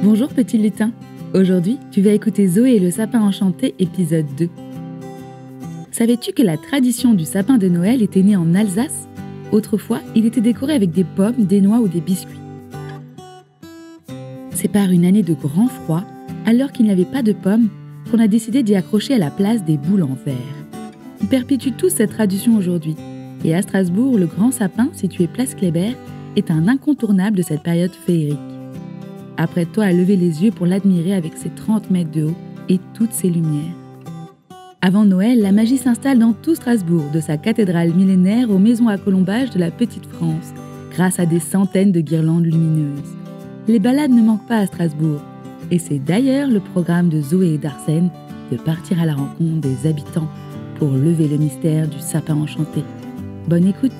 Bonjour petit lutin. Aujourd'hui, tu vas écouter Zoé et le sapin enchanté épisode 2. Savais-tu que la tradition du sapin de Noël était née en Alsace ? Autrefois, il était décoré avec des pommes, des noix ou des biscuits. C'est par une année de grand froid, alors qu'il n'y avait pas de pommes, qu'on a décidé d'y accrocher à la place des boules en verre. On perpétue tous cette tradition aujourd'hui. Et à Strasbourg, le grand sapin, situé place Kléber, est un incontournable de cette période féerique. Apprête-toi à lever les yeux pour l'admirer avec ses 30 mètres de haut et toutes ses lumières. Avant Noël, la magie s'installe dans tout Strasbourg, de sa cathédrale millénaire aux maisons à colombages de la Petite France, grâce à des centaines de guirlandes lumineuses. Les balades ne manquent pas à Strasbourg, et c'est d'ailleurs le programme de Zoé et d'Arsène de partir à la rencontre des habitants pour lever le mystère du sapin enchanté. Bonne écoute!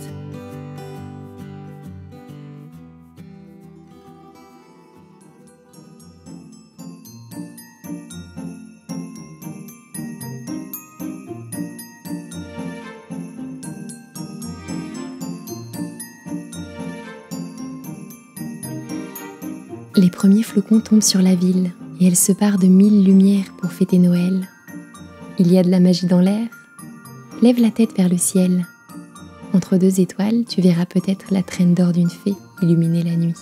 Les premiers flocons tombent sur la ville et elle se pare de 1000 lumières pour fêter Noël. Il y a de la magie dans l'air. Lève la tête vers le ciel. Entre deux étoiles, tu verras peut-être la traîne d'or d'une fée illuminer la nuit.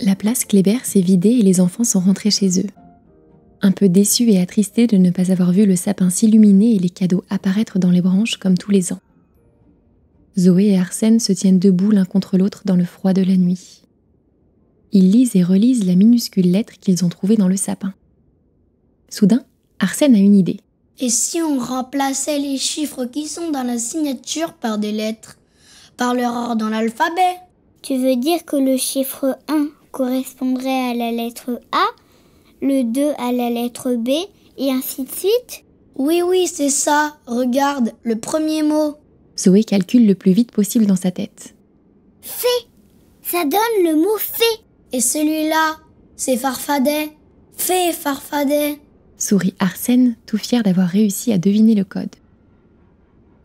La place Kléber s'est vidée et les enfants sont rentrés chez eux. Un peu déçus et attristés de ne pas avoir vu le sapin s'illuminer et les cadeaux apparaître dans les branches comme tous les ans. Zoé et Arsène se tiennent debout l'un contre l'autre dans le froid de la nuit. Ils lisent et relisent la minuscule lettre qu'ils ont trouvée dans le sapin. Soudain, Arsène a une idée. Et si on remplaçait les chiffres qui sont dans la signature par des lettres, par leur ordre dans l'alphabet? Tu veux dire que le chiffre 1 correspondrait à la lettre A, le 2 à la lettre B, et ainsi de suite? Oui, c'est ça. Regarde, le premier mot. Zoé calcule le plus vite possible dans sa tête. Fée! Ça donne le mot fée! Et celui-là, c'est farfadet. Fée farfadet. Sourit Arsène, tout fier d'avoir réussi à deviner le code.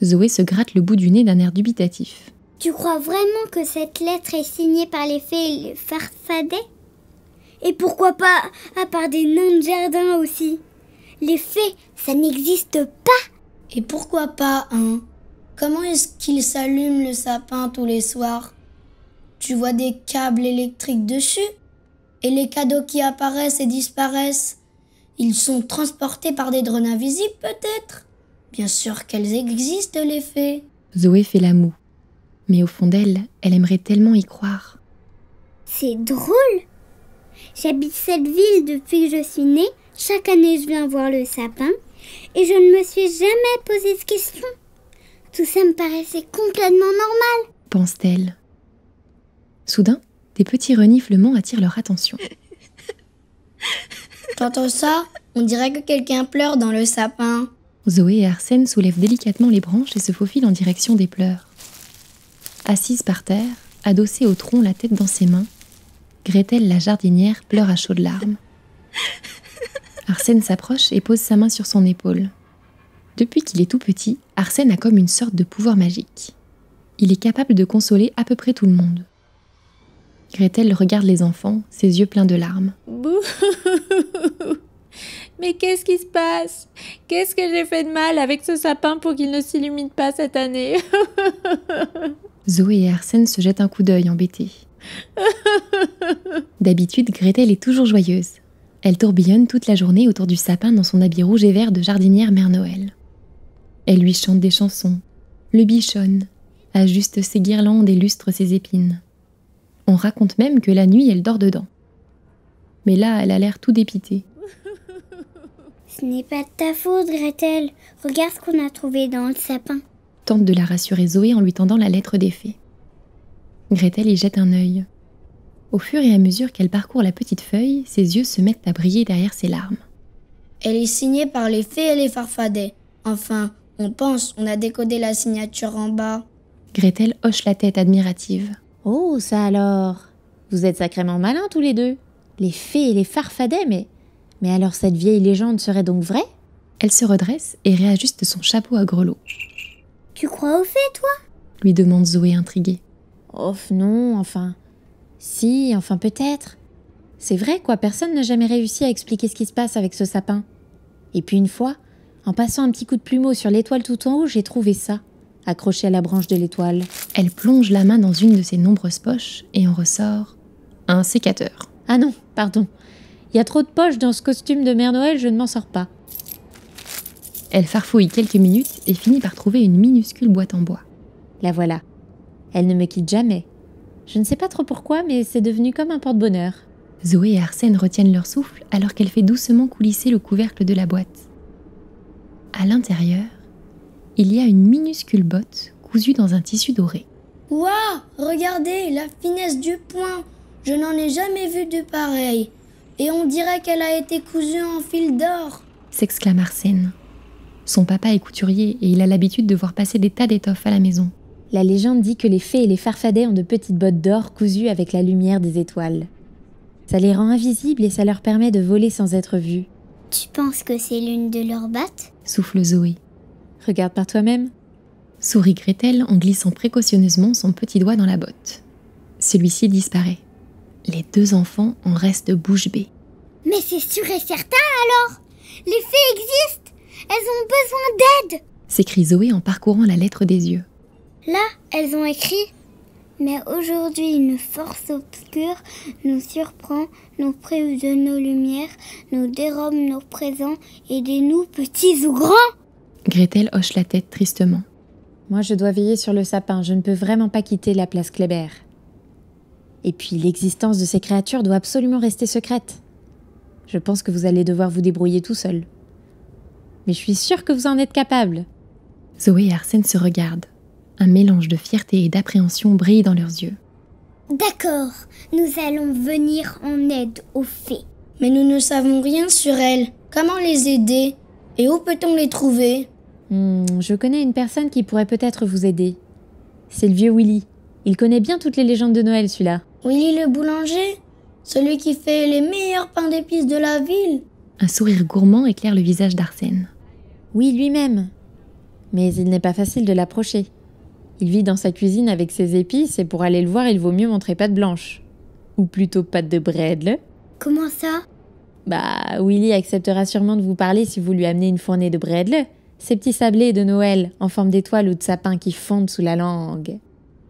Zoé se gratte le bout du nez d'un air dubitatif. Tu crois vraiment que cette lettre est signée par les fées et les farfadets? Et pourquoi pas à part des nains de jardin aussi? Les fées, ça n'existe pas! Et pourquoi pas, hein? Comment est-ce qu'il s'allume le sapin tous les soirs? Tu vois des câbles électriques dessus? Et les cadeaux qui apparaissent et disparaissent, ils sont transportés par des drones invisibles peut-être? Bien sûr qu'elles existent, les fées. Zoé fait la moue. Mais au fond d'elle, elle aimerait tellement y croire. C'est drôle! J'habite cette ville depuis que je suis née. Chaque année, je viens voir le sapin. Et je ne me suis jamais posé de questions. Tout ça me paraissait complètement normal, pense-t-elle. Soudain, des petits reniflements attirent leur attention. T'entends ça? On dirait que quelqu'un pleure dans le sapin. Zoé et Arsène soulèvent délicatement les branches et se faufilent en direction des pleurs. Assise par terre, adossée au tronc, la tête dans ses mains, Gretel la jardinière pleure à chaudes larmes. Arsène s'approche et pose sa main sur son épaule. Depuis qu'il est tout petit, Arsène a comme une sorte de pouvoir magique. Il est capable de consoler à peu près tout le monde. Gretel regarde les enfants, ses yeux pleins de larmes. Bouh. Mais qu'est-ce qui se passe? Qu'est-ce que j'ai fait de mal avec ce sapin pour qu'il ne s'illumine pas cette année? Zoé et Arsène se jettent un coup d'œil embêtés. D'habitude, Gretel est toujours joyeuse. Elle tourbillonne toute la journée autour du sapin dans son habit rouge et vert de jardinière Mère Noël. Elle lui chante des chansons, le bichonne, ajuste ses guirlandes et lustre ses épines. On raconte même que la nuit, elle dort dedans. Mais là, elle a l'air tout dépitée. Ce n'est pas de ta faute, Gretel. Regarde ce qu'on a trouvé dans le sapin. Tente de la rassurer Zoé en lui tendant la lettre des fées. Gretel y jette un œil. Au fur et à mesure qu'elle parcourt la petite feuille, ses yeux se mettent à briller derrière ses larmes. Elle est signée par les fées et les farfadets. Enfin, on a décodé la signature en bas. Gretel hoche la tête admirative. Oh, ça alors! Vous êtes sacrément malins tous les deux. Les fées et les farfadets, mais alors cette vieille légende serait donc vraie? Elle se redresse et réajuste son chapeau à grelots. Tu crois aux fées, toi? lui demande Zoé intriguée. Oh non, enfin... Si, enfin peut-être. C'est vrai quoi, personne n'a jamais réussi à expliquer ce qui se passe avec ce sapin. Et puis une fois, en passant un petit coup de plumeau sur l'étoile tout en haut, j'ai trouvé ça, accroché à la branche de l'étoile. Elle plonge la main dans une de ses nombreuses poches et en ressort un sécateur. Ah non, pardon. Il y a trop de poches dans ce costume de Mère Noël, je ne m'en sors pas. Elle farfouille quelques minutes et finit par trouver une minuscule boîte en bois. La voilà. Elle ne me quitte jamais. Je ne sais pas trop pourquoi, mais c'est devenu comme un porte-bonheur. Zoé et Arsène retiennent leur souffle alors qu'elle fait doucement coulisser le couvercle de la boîte. À l'intérieur, il y a une minuscule botte cousue dans un tissu doré. Waouh, regardez, la finesse du point. Je n'en ai jamais vu de pareil. Et on dirait qu'elle a été cousue en fil d'or. S'exclame Arsène. Son papa est couturier et il a l'habitude de voir passer des tas d'étoffes à la maison. La légende dit que les fées et les farfadets ont de petites bottes d'or cousues avec la lumière des étoiles. Ça les rend invisibles et ça leur permet de voler sans être vus. Tu penses que c'est l'une de leurs battes? Souffle Zoé. Regarde par toi-même. Sourit Gretel en glissant précautionneusement son petit doigt dans la botte. Celui-ci disparaît. Les deux enfants en restent bouche bée. Mais c'est sûr et certain alors! Les fées existent! Elles ont besoin d'aide! S'écrie Zoé en parcourant la lettre des yeux. Là, elles ont écrit « Mais aujourd'hui, une force obscure nous surprend, nous prive de nos lumières, nous dérobe nos présents, aidez-nous, petits ou grands !» Gretel hoche la tête tristement. Moi, je dois veiller sur le sapin. Je ne peux vraiment pas quitter la place Kléber. Et puis, l'existence de ces créatures doit absolument rester secrète. Je pense que vous allez devoir vous débrouiller tout seul. Mais je suis sûre que vous en êtes capable. Zoé et Arsène se regardent. Un mélange de fierté et d'appréhension brille dans leurs yeux. D'accord, nous allons venir en aide aux fées. Mais nous ne savons rien sur elles. Comment les aider? Et où peut-on les trouver? Je connais une personne qui pourrait peut-être vous aider. C'est le vieux Willy. Il connaît bien toutes les légendes de Noël, celui-là. Willy le boulanger? Celui qui fait les meilleurs pains d'épices de la ville? Un sourire gourmand éclaire le visage d'Arsène. Oui, lui-même. Mais il n'est pas facile de l'approcher. Il vit dans sa cuisine avec ses épices et pour aller le voir, il vaut mieux montrer pâte blanche. Ou plutôt pâte de bredle. Comment ça? Bah, Willy acceptera sûrement de vous parler si vous lui amenez une fournée de bredle. Ces petits sablés de Noël en forme d'étoile ou de sapin qui fondent sous la langue.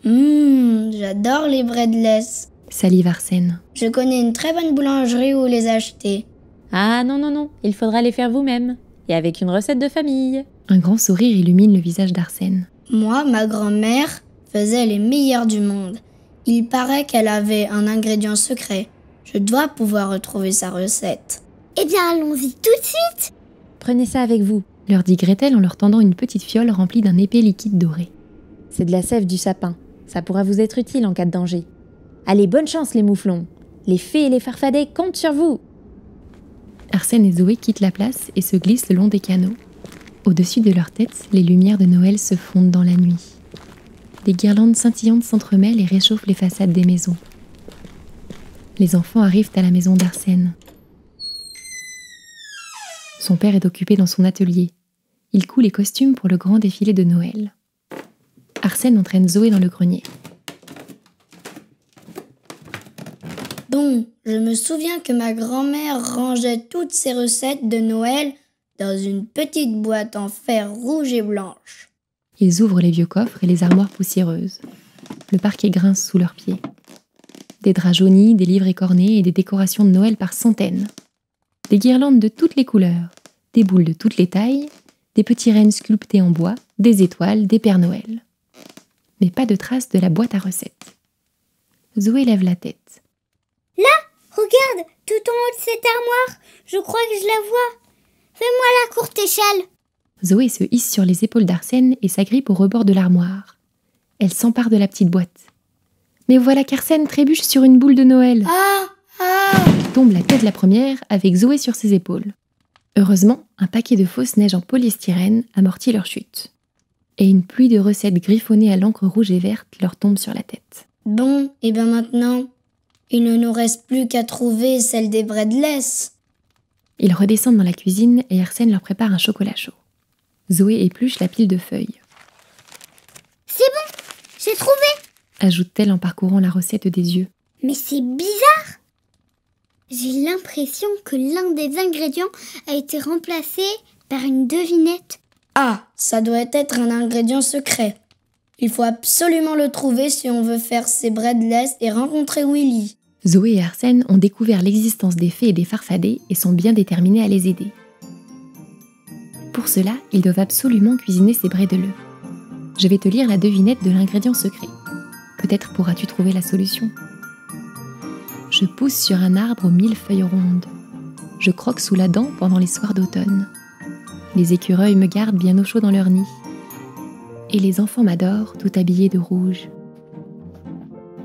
J'adore les bredless. Salive Arsène. Je connais une très bonne boulangerie où les acheter. Ah non, il faudra les faire vous-même. Et avec une recette de famille. Un grand sourire illumine le visage d'Arsène. Moi, ma grand-mère faisait les meilleurs du monde. Il paraît qu'elle avait un ingrédient secret. Je dois pouvoir retrouver sa recette. Eh bien, allons-y tout de suite! Prenez ça avec vous. Leur dit Gretel en leur tendant une petite fiole remplie d'un épais liquide doré. C'est de la sève du sapin. Ça pourra vous être utile en cas de danger. Allez, bonne chance les mouflons. Les fées et les farfadets comptent sur vous. Arsène et Zoé quittent la place et se glissent le long des canaux. Au-dessus de leur tête, les lumières de Noël se fondent dans la nuit. Des guirlandes scintillantes s'entremêlent et réchauffent les façades des maisons. Les enfants arrivent à la maison d'Arsène. Son père est occupé dans son atelier. Il coud les costumes pour le grand défilé de Noël. Arsène entraîne Zoé dans le grenier. Bon, je me souviens que ma grand-mère rangeait toutes ses recettes de Noël dans une petite boîte en fer rouge et blanche. Ils ouvrent les vieux coffres et les armoires poussiéreuses. Le parquet grince sous leurs pieds. Des draps jaunis, des livres écornés et des décorations de Noël par centaines. Des guirlandes de toutes les couleurs, des boules de toutes les tailles, des petits rennes sculptés en bois, des étoiles, des Pères Noël. Mais pas de trace de la boîte à recettes. Zoé lève la tête. Regarde, tout en haut de cette armoire, je crois que je la vois. Fais-moi la courte échelle. Zoé se hisse sur les épaules d'Arsène et s'agrippe au rebord de l'armoire. Elle s'empare de la petite boîte. Mais voilà qu'Arsène trébuche sur une boule de Noël. Tombe la tête la première avec Zoé sur ses épaules. Heureusement, un paquet de fausses neiges en polystyrène amortit leur chute. Et une pluie de recettes griffonnées à l'encre rouge et verte leur tombe sur la tête. Bon, et bien maintenant, il ne nous reste plus qu'à trouver celle des bredless. Ils redescendent dans la cuisine et Arsène leur prépare un chocolat chaud. Zoé épluche la pile de feuilles. C'est bon, j'ai trouvé !» ajoute-t-elle en parcourant la recette des yeux. Mais c'est bizarre! J'ai l'impression que l'un des ingrédients a été remplacé par une devinette. Ah, ça doit être un ingrédient secret. Il faut absolument le trouver si on veut faire ces breadless et rencontrer Willy. Zoé et Arsène ont découvert l'existence des fées et des farfadets et sont bien déterminés à les aider. Pour cela, ils doivent absolument cuisiner ces brédeleux. Je vais te lire la devinette de l'ingrédient secret. Peut-être pourras-tu trouver la solution. Je pousse sur un arbre aux 1000 feuilles rondes. Je croque sous la dent pendant les soirs d'automne. Les écureuils me gardent bien au chaud dans leur nid. Et les enfants m'adorent, tout habillés de rouge.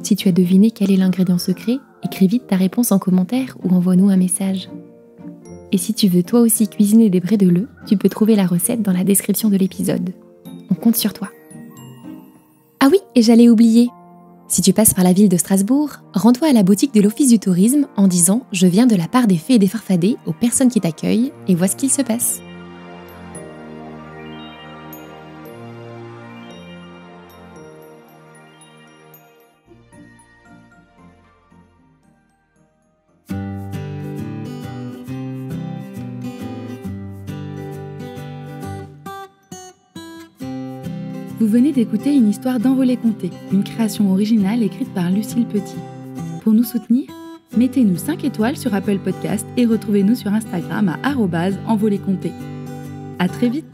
Si tu as deviné quel est l'ingrédient secret, écris vite ta réponse en commentaire ou envoie-nous un message. Et si tu veux toi aussi cuisiner des brédeleux, tu peux trouver la recette dans la description de l'épisode. On compte sur toi. Ah oui, et j'allais oublier. Si tu passes par la ville de Strasbourg, rends-toi à la boutique de l'Office du tourisme en disant « Je viens de la part des fées et des farfadets » aux personnes qui t'accueillent et vois ce qu'il se passe. Vous venez d'écouter une histoire d'Envolée Conté, une création originale écrite par Lucille Petit. Pour nous soutenir, mettez-nous 5 étoiles sur Apple Podcast et retrouvez-nous sur Instagram à @envoléconté. À très vite!